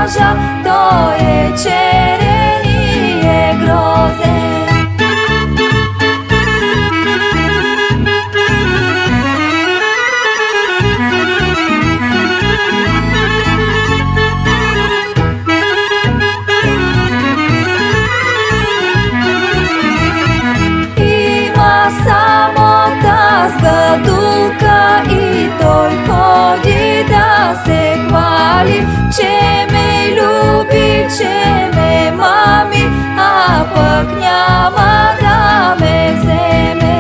кажа, той е черен и е грозен. Има само тазгадулка и той ходи да се хвали, че ме люби, че ме мами, а пък няма да ме вземе.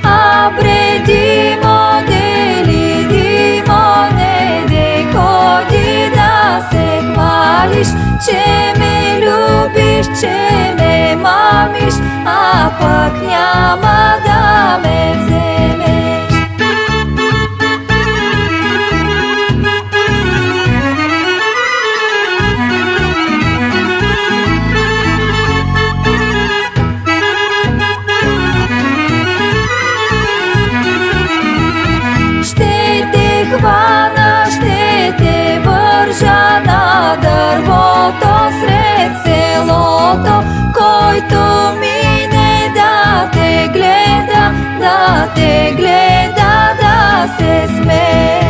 А преди модели Димоне, де ходи да се хвалиш, че ме любиш, че ме мамиш, а пък няма да ме вземеш. Ще те хвана, ще те вържа на дървото сред селото, който мине да те гледа, да се смее.